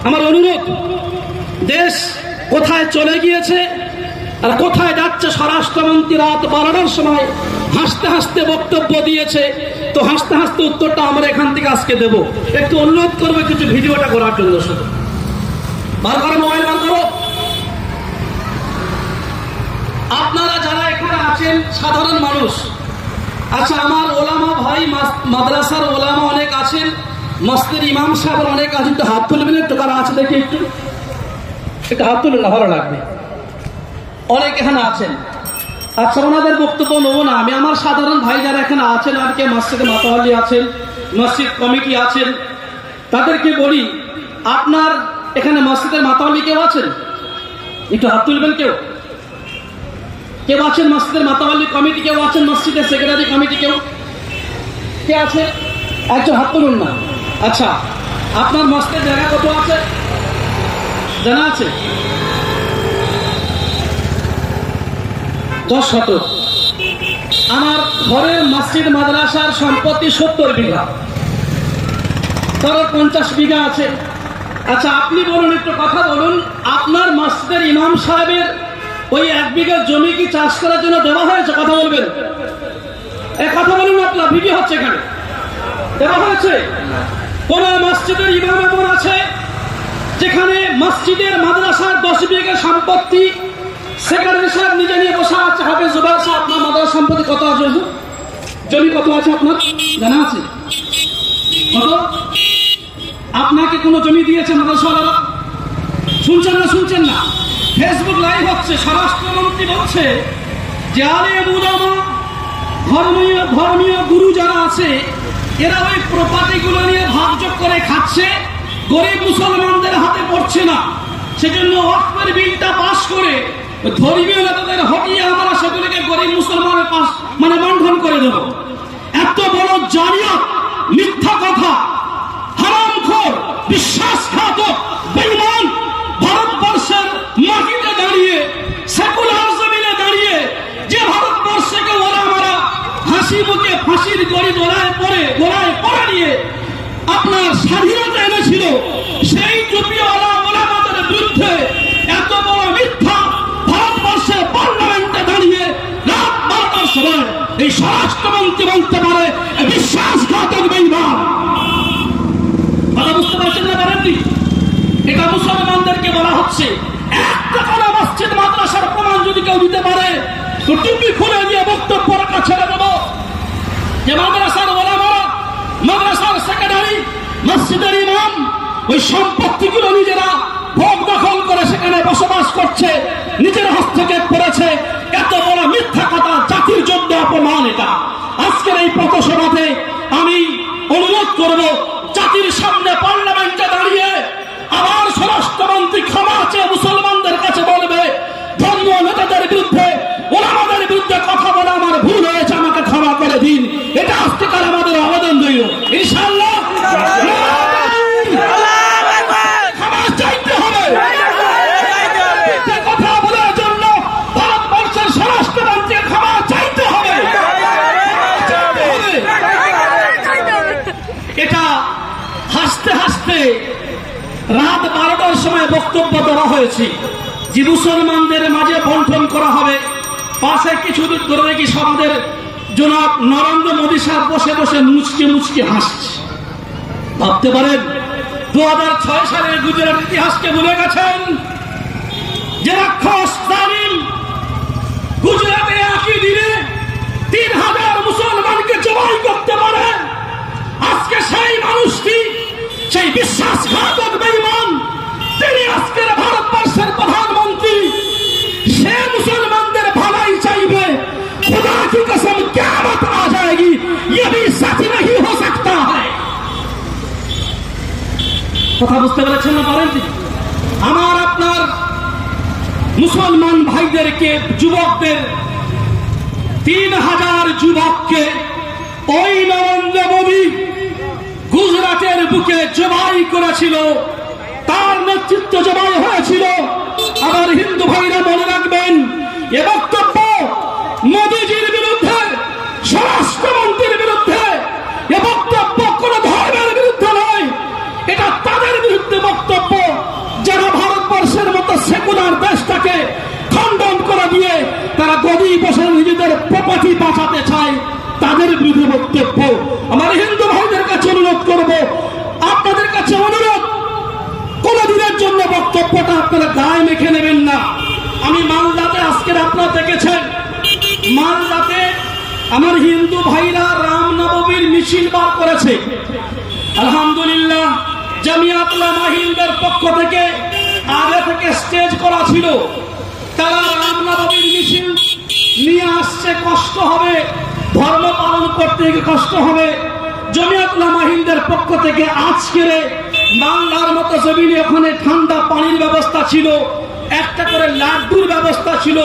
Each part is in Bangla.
আমার অনুরোধ, দেশ কোথায় চলে গিয়েছে আর কোথায় যাচ্ছে স্বরাষ্ট্রমন্ত্রী রাত 12টার সময় হাসতে হাসতে বক্তব্য দিয়েছে, তো হাসতে হাসতে উত্তরটা আমরা এখান থেকে আজকে দেব। একটু অনুরোধ করবো কিছু ভিডিওটা করার জন্য। শুধু বার করো, মোবাইল বার করো। আপনারা যারা এখানে আছেন সাধারণ মানুষ, আচ্ছা আমার ওলামা ভাই, মাদ্রাসার ওলামা অনেক আছেন, মসজিদের ইমাম সাহেব অনেক আছেন, একটু হাত তুলবেন। একটু কারা আছে দেখি, একটু হাত তুলুন না, ভালো লাগবে। অনেক এখানে আছেন। আচ্ছা ওনাদের বক্তব্য নেবো না আমি। আমার সাধারণ ভাই যারা এখানে আছেন, আর কে মসজিদে মাতাওয়ালি আছেন, মসজিদ কমিটি আছেন, তাদেরকে বলি, আপনার এখানে মসজিদের মাতাওয়ালি কেউ আছেন? একটু হাত তুলবেন। কেউ কেউ আছেন মসজিদের মাতাওয়ালি কমিটি? কেউ আছেন মসজিদের সেক্রেটারি কমিটি? কেউ কে আছে? একজন হাত তুলুন না। আচ্ছা আপনার মসজিদের জায়গা কত আছে জানা আছে? 10 শতক। আমার ঘরের মসজিদ মাদ্রাসার সম্পত্তি 70 বিঘা, তার 50 বিঘা আছে। আচ্ছা আপনি বলুন, একটু কথা বলুন, আপনার মসজিদের ইমাম সাহেবের ওই 1 বিঘা জমি কি চাষ করার জন্য দেওয়া হয়েছে? কথা বলবেন, কথা বলুন। আপনার ভিডিও হচ্ছে, এখানে দেওয়া হয়েছে? কোন মসজিদের ইমাম এমন আছে যেখানে মসজিদের মাদ্রাসার 10 বিঘা সম্পত্তি সেক্রেটারি সাহেব নিজে নিয়ে বসা আছে? হাফেজ জুবাইর সাহেব, আপনার মাদ্রাসা সম্পত্তি কত আছে? জমি কত আছে আপনার জানা আছে? কত? আপনাকে কোন জমি দিয়েছে মাদ্রাসাওয়ালারা? শুনছেন না? শুনছেন না? ফেসবুক লাইভ হচ্ছে, স্বরাষ্ট্রমন্ত্রী বলছে যে আলেম উলামা, ধর্মীয় গুরু যারা আছে এরা ওই প্রপার্টি গুলো নিয়ে ভাগযোগ করে খাচ্ছে, গরিব মুসলমানদের হাতে পড়ছে না। সেজন্য ওয়াকফের বিলটা পাশ করে ধর্মীয় নেতাদের হটিয়ে আমরা সেগুলিকে গরিব মুসলমানের পাশ বন্ধন করে দেব। এত বড় জালিয়াত, মিথ্যা কথা, হারামখোর, বিশ্বাসঘাতক, বেঈমান ভারতবর্ষের মাটিতে দাঁড়িয়ে, সেকুলার জমিনে দাঁড়িয়ে যে ভারতবর্ষকে ওলামারা হাসি মুখে ফাঁসির গড়ি গোলায় পড়ে নিয়ে আপনার স্বাধীনতা এনেছিল, সেই টুপিওয়ালা ওলামাদের বিরুদ্ধে এত বড় মিথ্যা ভারতবর্ষের পার্লামেন্টে দাঁড়িয়ে রাত 12টার সময় এই স্বরাষ্ট্রমন্ত্রী বলতে পারে বিশ্বাসঘাতক বেঈমান। কথা বুঝতে পারছেন না? পারেননি? এটা মুসলমানদেরকে বলা হচ্ছে। একটা কোনো মসজিদ মাদ্রাসার প্রমাণ যদি কেউ দিতে পারে তো টুপি খুলে দিয়ে বক্তব্য রাখা ছেড়ে দেব। যে মাদ্রাসার ওলামারা, মাদ্রাসার সেক্রেটারি, মসজিদের ইমাম ওই সম্পত্তিগুলো নিজেরা ভোগ দখল করে সেখানে বসবাস করছে, নিজের হস্তক্ষেপ করেছে, এত বড় মিথ্যা কথা, জাতির জন্য অপমান এটা। আজকের এই পথসভাতে আমি অনুরোধ করব, জাতির সামনে পার্লামেন্টে দাঁড়িয়ে আবার স্বরাষ্ট্রমন্ত্রী ক্ষমা চেয়ে মুসলমানদের কাছে বলবে, ধর্মীয় নেতাদের বিরুদ্ধে, ওলামাদের বিরুদ্ধে কথা বলে আমার ভুল হয়েছে, আমাকে ক্ষমা করে দিন। এটা আজকেকার আমাদের আবেদন রইল। ইনশাআল্লাহ ক্ষমা চাইতে হবে। কথা বলার জন্য ভারতবর্ষের স্বরাষ্ট্রমন্ত্রী ক্ষমা চাইতে হবে। এটা হাসতে হাসতে রাত 12টার সময় বক্তব্য দেওয়া হয়েছে যে মুসলমানদের মাঝে বন্টন করা হবে। পাশে কিছু দূর ধরে দেখি আমাদের জনাব নরেন্দ্র মোদী সাহেব বসে বসে মুচকে মুচকে হাসছে। ভাবতে পারেন 2006 সালে গুজরাট ইতিহাসকে ভুলে গেছেন? যে রাক্ষস জালিম গুজরাটে একই দিনে 3000 মুসলমানকে জবাই করতে পারে। আজকে সেই মানুষটি, সেই বিশ্বাসঘাতক বেঈমান, তিনি আজকের ভারতবর্ষের প্রধানমন্ত্রী। সে মুসলমানদের ভালাই চাইবে। खुदा की कसम क़यामत आ जाएगी, ये भी सच नहीं हो सकता है। কথা বুঝতে পেরেছেন না? পারেন? আমার আপনার মুসলমান ভাইদেরকে, যুবকদের, 3000 যুবককে ওই নরেন্দ্র মোদী গুজরাটের বুকে জবাই করেছিল, তার নেতৃত্ব জবাই হয়েছিল। আবার হিন্দু ভাইরা মনে রাখবেন, এ বক্তব্য মোদীজির বিরুদ্ধে, স্বরাষ্ট্রমন্ত্রীর বিরুদ্ধে, এ বক্তব্য কোন ধর্মের বিরুদ্ধে নয়, এটা তাদের বিরুদ্ধে বক্তব্য গায়ে মেখে নেবেন না। আমি মালদাতে আজকের আপনারা দেখেছেন, মালদাতে আমার হিন্দু ভাইরা রামনবমীর মিছিল বার করেছে। আলহামদুলিল্লাহ, জামিয়াত উলামা হিন্দের পক্ষ থেকে আগে থেকে স্টেজ করা ছিল। তারা রামনবমীর মিছিল নিয়ে আসছে, কষ্ট হবে, ধর্ম পালন করতে গিয়ে কষ্ট হবে। জামিয়াত উলামা হিন্দের পক্ষ থেকে আজকের বাংলার মতো জমিনে ওখানে ঠান্ডা পানির ব্যবস্থা ছিল, একটা করে লাড্ডুর ব্যবস্থা ছিল।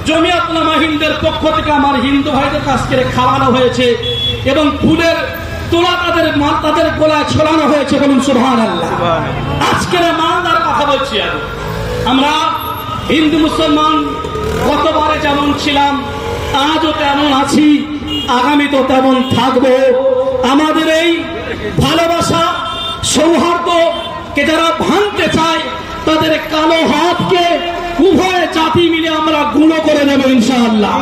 জামিয়াত উলামা হিন্দের পক্ষ থেকে আমার হিন্দু ভাইদের আজকে খাওয়ানো হয়েছে এবং ফুলের তোলা তাদের গলায় ছড়ানো হয়েছে। বলুন সুবহানাল্লাহ। আজকের মালদার কথা বলছি। আমরা হিন্দু মুসলমান গতবারে যেমন ছিলাম, আজও তেমন আছি, আগামী তো তেমন থাকবো। আমাদের এই ভালোবাসা সৌহার্দ্যকে যারা ভাঙতে চায়, তাদের কালো হাতকে উভয় জাতি মিলে আমরা গুঁড়ো করে দেবো ইনশাআল্লাহ।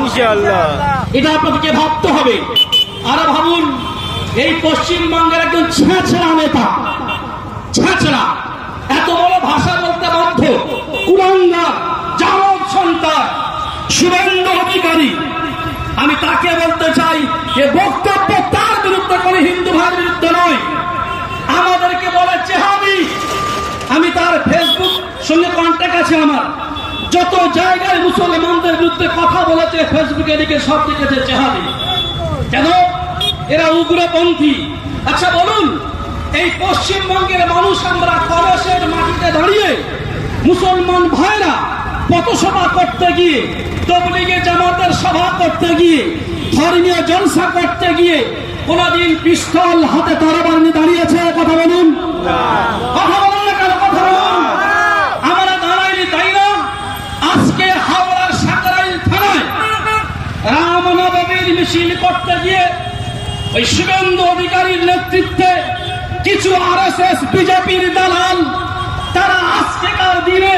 এটা আপনাদেরকে ভাবতে হবে। আর ভাবুন, এই পশ্চিমবঙ্গের একজন ছেঁচড়া নেতা, ছেঁচড়া, এত বড় ভাষা বলতে বাধ্য, কুলাঙ্গার, জারদ সন্তান শুভেন্দু অধিকারী। আমি তাকে বলতে চাই, যে বক্তব্য তার বিরুদ্ধে করে হিন্দু ভাইয়ের বিরুদ্ধে নয়, আমাদেরকে বলে জেহাদি। আমি তার ফেসবুক সঙ্গে কন্ট্যাক্ট আছে আমার, যত জায়গায় মুসলমানদের বিরুদ্ধে কথা বলেছে ফেসবুকে দিকে সব দিকেছে জেহাদি। কেন? এরা উগ্রপন্থী। আচ্ছা বলুন, এই পশ্চিমবঙ্গের মানুষ আমরা কলসের মাটিতে দাঁড়িয়ে মুসলমান ভাইরা পথসভা করতে গিয়ে, তবলিগে জামাতের সভা করতে গিয়ে, ধর্মীয় জলসা করতে গিয়ে কোনদিন পিস্তল হাতে তরবারি নিয়ে দাঁড়িয়েছে? কথা বলুন, কথা বলুন না কেন? কথা বলুন। আমরা দাঁড়াইনি, তাই না? আজকে হাওড়ার সাকরাইল থানায় রামনবমীর মিছিল করতে গিয়ে ওই শুভেন্দু অধিকারীর নেতৃত্বে কিছু আরএসএস বিজেপির দালাল, তারা আজকেকার দিনে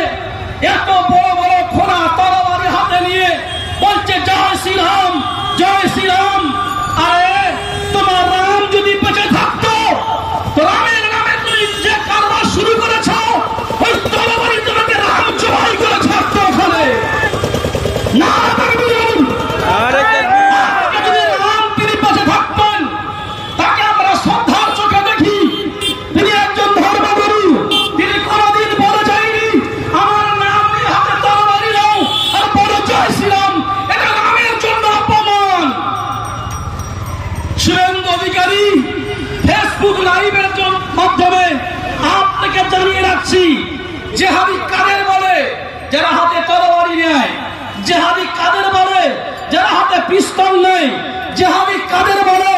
এত বড় বড় খোলা তরবারি হাতে নিয়ে বলছে জয় শ্রীরাম, জয় শ্রীরাম। আরে তোমার রাম যদি বেঁচে থাকতো, তো রামের নামে তুমি যে কারবার শুরু করেছ, ওই তরবারি তোমাকে রাম জবাই করে ছাড়তো ওখানে না। জেহাদি কাদের বলে? যারা হাতে তরবারি নেয়। জেহাদি কাদের বলে? যারা হাতে পিস্তল নেয়। জেহাদি কাদের বলে?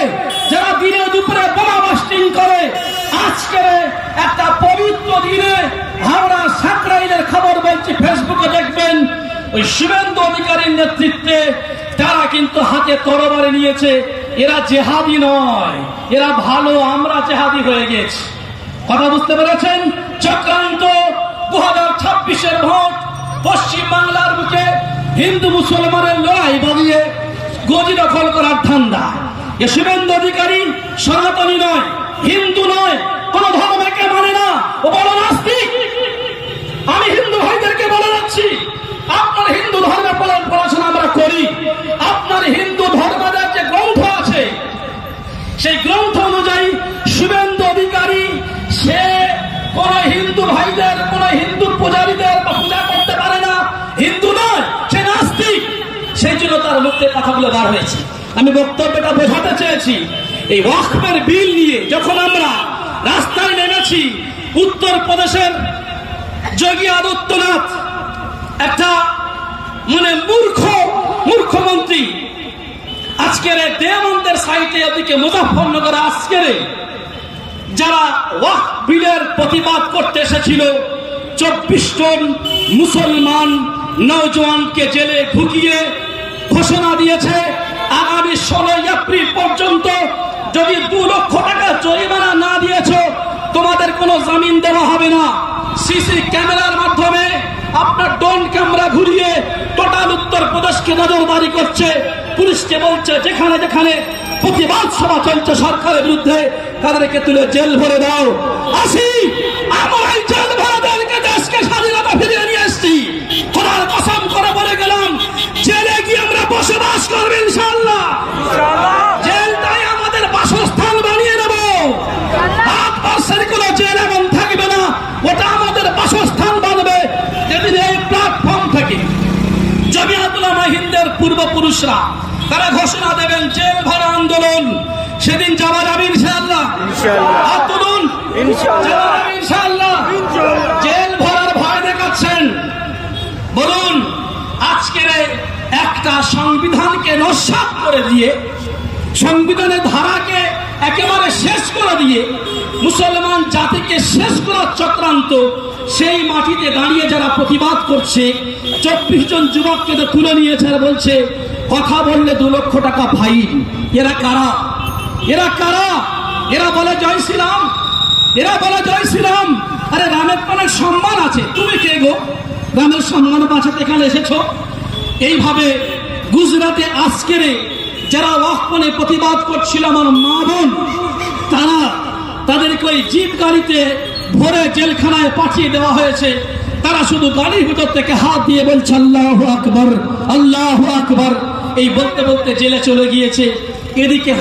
যারা দিনে দুপুরে বোমা বাস্টিং করে। আজকে একটা পবিত্র দিনে হাওড়া সাকরাইলের খবর বলছি, ফেসবুকে দেখবেন, ওই শুভেন্দু অধিকারীর নেতৃত্বে তারা কিন্তু হাতে তরবারি নিয়েছে। এরা জেহাদি নয়, এরা ভালো, আমরা জেহাদি হয়ে গেছি। কথা বুঝতে পেরেছেন? চক্রান্ত 2026-এর ভোট পশ্চিম বাংলার বুকে হিন্দু মুসলমানের লড়াই বাঁধিয়ে গদি দখল করার ধান্দা। এ শুভেন্দু অধিকারী সনাতনী নয়, হিন্দু নয়, কোন ধর্মকে মানে না, ও বড় নাস্তিক। আমি হিন্দু ভাইদেরকে বলে যাচ্ছি, আপনার হিন্দু ধর্মের পড়াশোনা আমরা করি, আপনার হিন্দু ধর্মের যে গ্রন্থ আছে, সেই গ্রন্থ অনুযায়ী শুভেন্দু অধিকারী সে কোন হিন্দু ভাইদের, কোন হিন্দু পূজারীদের পূজা করতে পারে না, হিন্দু নয়, সে নাস্তিক। সেই জন্য তার মুখে কথাগুলো বার হয়েছে। আমি বক্তব্যটা বোঝাতে চেয়েছি, এই ওয়াকফের বিল নিয়ে যখন আমরা রাস্তায় নেমেছি, উত্তরপ্রদেশের যোগী আদিত্যনাথ একটা মূর্খমন্ত্রী আজকের দেওবন্দের সাইটে ওদিকে মুজাফফরনগর আজকের যারা ওয়াকফ বিলের প্রতিবাদ করতে এসেছিল 24 জন মুসলমান নওজওয়ানকে জেলে ঢুকিয়ে ঘোষণা দিয়েছে আগামী 16 এপ্রিল পর্যন্ত যদি 2 লক্ষ টাকা জরিমানা না দিয়েছ তোমাদের কোনো জামিন দেওয়া হবে না। সিসি ক্যামেরার মাধ্যমে আপনার ড্রোন ক্যামেরা ঘুরিয়ে টোটাল উত্তরপ্রদেশকে নজরদারি করছে। পুলিশকে বলছে যেখানে যেখানে প্রতিবাদ সভা চলছে সরকারের বিরুদ্ধে তাদেরকে তুলে জেল ভরে দাও। আসি আমরা জেল ভরে দেশকে স্বাধীনতা ফিরিয়ে নিয়ে পুলিশরা তারা ঘোষণা দেবেন জেল ভরা আন্দোলন, সেদিন যাওয়া যাবে ইনশাআল্লাহ। হাত তুলুন, যাওয়া যাবে ইনশাআল্লাহ। জেল ভরার ভয় দেখাচ্ছেন, বলুন আজকের একটা সংবিধানকে নস্যাৎ করে দিয়ে, সংবিধানের ধারাকে একেবারে শেষ করে দিয়ে মুসলমান জাতিকে শেষ করার চক্রান্ত, সেই মাটিতে দাঁড়িয়ে যারা প্রতিবাদ করছে, 24 জন যুবককে তো তুলে নিয়েছে আর বলছে কথা বললে 2 লক্ষ টাকা ফাইন। এরা কারা? এরা কারা? এরা বলে জয় শ্রীরাম, এরা বলে জয় শ্রীরাম। আরে রামের তো অনেক সম্মান আছে, তুমি কে গো রামের সম্মান বাঁচাতে এখানে এসেছো? এইভাবে গুজরাটে আজকের যারা ওয়াকফ নিয়ে প্রতিবাদ করছিল আমার মা বোন, তারা তাদেরকে ওই জিপ গাড়িতে ভরে জেলখানায় পাঠিয়ে দেওয়া হয়েছে। তারা শুধু গাড়ির ভিতর থেকে হাত দিয়ে বলছে আল্লাহু আকবার, আল্লাহু আকবার, এই বলতে বলতে জেলে চলে গিয়েছে। এদিকে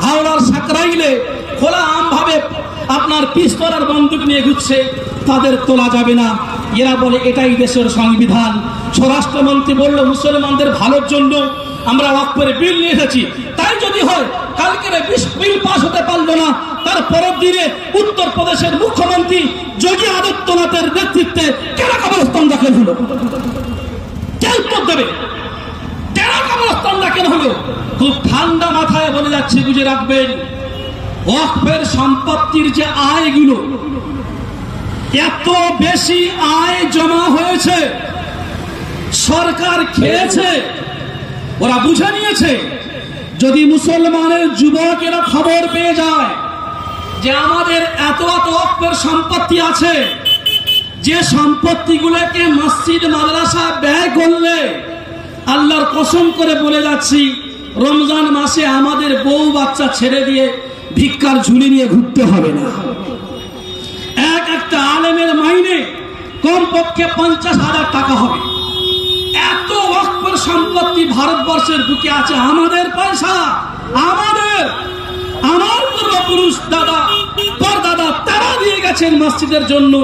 হাওড়ার সাকরাইলে খোলা আমভাবে আপনার পিস্তল আর বন্দুক নিয়ে ঘুরছে, তাদের তোলা যাবে না। এরা বলে এটাই দেশের সংবিধান। স্বরাষ্ট্রমন্ত্রী বলল মুসলমানদের ভালোর জন্য আমরা ওয়াকফের বিল নিয়ে এসেছি, তাই যদি হয় কালকের বিল পাস হতে পারলো না, তার পরের দিনে উত্তরপ্রদেশের মুখ্যমন্ত্রী যোগী আদিত্যনাথের নেতৃত্বে কেন কবরস্থান দাখিল হলো? কে উত্তর দেবে? কেন কবরস্থান দাখিল হলো? খুব ঠান্ডা মাথায় বলে যাচ্ছে, বুঝে রাখবেন ওয়াকফের সম্পত্তির যে আয়গুলো, এত বেশি আয় জমা হয়েছে, সরকার খেয়েছে, ওরা বুঝে নিয়েছে। যদি মুসলমানের যুবকেরা খবর পেয়ে যায় যে আমাদের এত এত ওয়াকফের সম্পত্তি আছে, যে সম্পত্তিগুলোকে মসজিদ মাদ্রাসা ব্যয় করলে, আল্লাহর কসম করে বলে যাচ্ছি, রমজান মাসে আমাদের বউ বাচ্চা ছেড়ে দিয়ে ভিক্ষার ঝুলি নিয়ে ঘুরতে হবে না। একটা আলেমের মাইনে কমপক্ষে 50,000 টাকা হবে। এত ওয়াকফের সম্পত্তি ভারতবর্ষের বুকে আছে, আমাদের পয়সা, আমাদের, আমার পূর্বপুরুষ দাদা পরদাদা তারা দিয়ে গেছেন মসজিদের জন্য,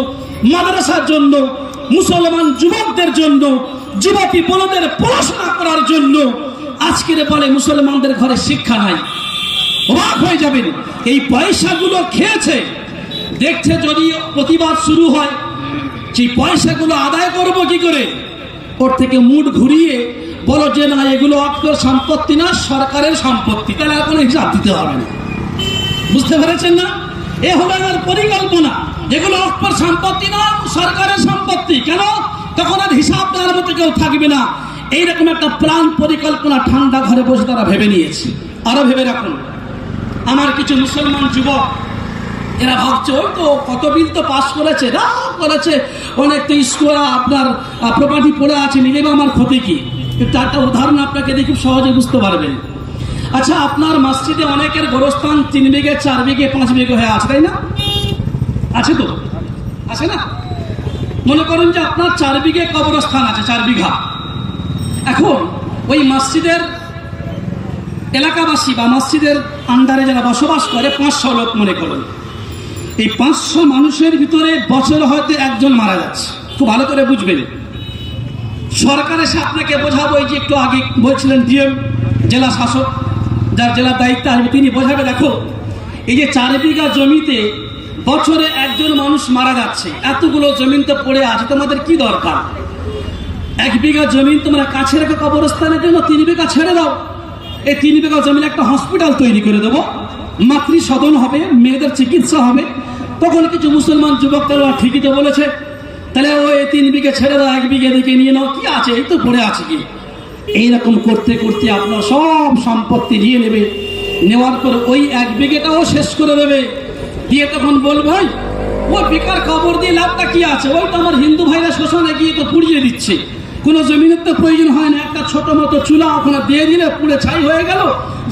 মাদ্রাসার জন্য, মুসলমান যুবকদের জন্য, যুবতী বোনদের পড়াশোনা করার জন্য। আজকের বলে মুসলমানদের ঘরে শিক্ষা নাই, অবাক হয়ে যাবেন। এই পয়সাগুলো খেয়েছে, দেখছে যদি প্রতিবাদ শুরু হয়, সেই পয়সাগুলো আদায় করবো কি করে? ওর থেকে মুড ঘুরিয়ে বলো যে না, এগুলো ওয়াকফের সম্পত্তি না, সরকারের সম্পত্তি, তাহলে আর কোনো হিসাব দিতে হবে না। বুঝতে পেরেছেন না? এ হলো এর পরিকল্পনা। যেগুলো ওয়াকফের সম্পত্তি না, সরকারের সম্পত্তি, কেন? তখন আর হিসাব দেওয়ার মতো কেউ থাকবে না। এইরকম একটা প্ল্যান পরিকল্পনা ঠান্ডা ঘরে বসে তারা ভেবে নিয়েছে। আরো ভেবে রাখুন, আমার কিছু মুসলমান যুবক এরা ভাবছে ওই তো কত বিল তো পাস করেছে, করেছে অনেক, তো স্কুল আপনার প্রপার্টি পড়ে আছে, নিলে আমার ক্ষতি কি? একটা উদাহরণ আপনাকে দিয়ে খুব সহজে বুঝতে পারবেন। আচ্ছা, আপনার মসজিদে অনেকের গোরস্থান 3 বিঘে 4 বিঘে 5 বিঘে হয়ে আছে, তাই না? আছে তো, আছে না? মনে করেন যে আপনার 4 বিঘে কবরস্থান আছে, 4 বিঘা। এখন ওই মসজিদের এলাকাবাসী বা মসজিদের আন্ডারে যারা বসবাস করে 500 লোক মনে করুন। এই 500 মানুষের ভিতরে বছরে হয়তো একজন মারা যাচ্ছে। খুব ভালো করে বুঝবেন। সরকার এসে আপনাকে বোঝাবো, এই যে একটু আগে বলছিলেন ডিএম জেলা শাসক, যার জেলার দায়িত্ব আসবে, তিনি বোঝাবে, দেখো এই যে 4 বিঘা জমিতে বছরে একজন মানুষ মারা যাচ্ছে, এতগুলো জমিন তো পড়ে আছে, তোমাদের কি দরকার? 1 বিঘা জমিন তোমরা কাছে রেখে কবরস্থানের জন্য 3 বিঘা ছেড়ে দাও। এই 3 বিঘা জমিন একটা হসপিটাল তৈরি করে দেবো, মাতৃ সদন হবে, মেয়েদের চিকিৎসা হবে। তখন কিছু মুসলমান যুবক তারা ঠিকই তো বলেছে, তাহলে ওই 3 বিঘা ছেড়ে দাও, 1 বিঘা দিকে নিয়ে নাও, কি আছে, এই তো পড়ে আছে কি। এইরকম করতে করতে আপনার সব সম্পত্তি নিয়ে নেবে, নেওয়ার পর ওই 1 বিঘাটাও শেষ করে দেবে, দিয়ে তখন বলবে ভাই ওই বেকার খবর দিয়ে লাভটা কি আছে, ওই তো আমার হিন্দু ভাইরা শ্মশানে গিয়ে তো পুড়িয়ে দিচ্ছে, কোনো জমিনের তো প্রয়োজন হয় না, একটা ছোট মতো চুলা ওখানে দিয়ে দিলে পুড়ে ছাই হয়ে গেল,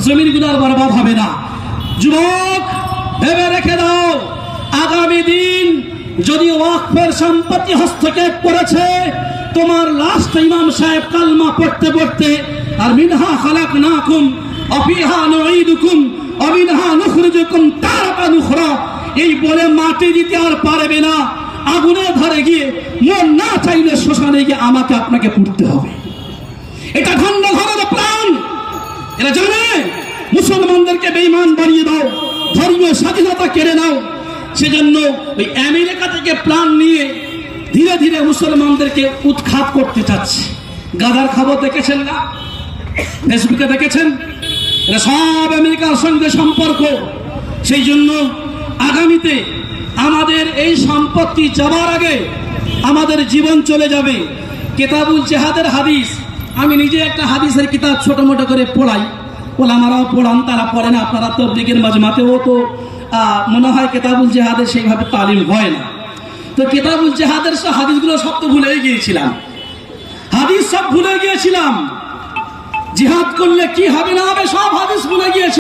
জমিনগুলো আর বরবাদ হবে না। যুবক ভেবে রেখে দাও, আগামী দিন যদি ওয়াকফের সম্পত্তি হস্তক্ষেপ করেছে, তোমার লাস্ট ইমাম সাহেব কালমা পড়তে পড়তে আর মিনহা খালাকনাকুম ওয়া ফিহা নুঈদুকুম ওয়া মিনহা নুখরিজুকুম তারাতান উখরা, এই বলে মাটি দিতে আর পারবে না, আগুনে ধরে গিয়ে মন না চাইলে শ্মশানে গিয়ে আমাকে আপনাকে পুড়তে হবে। এটা ঠান্ডা ঘরের প্ল্যান। এরা জানে মুসলমানদেরকে বেঈমান বানিয়ে দাও, ধর্মীয় স্বাধীনতা কেড়ে নাও। সেজন্য ওই আমেরিকা থেকে প্ল্যান নিয়ে ধীরে ধীরে মুসলমানদেরকে উৎখাত করতে চাচ্ছে। গাদার খবর দেখেছেন না? ফেসবুকে দেখেছেন? এরা সব আমেরিকার সঙ্গে সম্পর্ক। সেই জন্য আগামীতে আমাদের এই সম্পত্তি যাবার আগে আমাদের জীবন চলে যাবে। কিতাবুল জিহাদের হাদিস, আমি নিজে একটা হাদিসের কিতাব ছোট মোটো করে পড়াই, ওলামারাও পড়ান, তারা পড়ে না। আপনারা তাবলীগের মাজমাতেও তো মনে হয় কিতাবুল জিহাদের সেইভাবে তালিম হয় না। তো কিতাবুল জিহাদের সব হাদিসগুলো সব তো ভুলে গিয়েছিলাম, হাদিস সব ভুলে গিয়েছিলাম। জিহাদ করলে কি হবে না হবে সব হাদিস ভুলে গিয়েছি।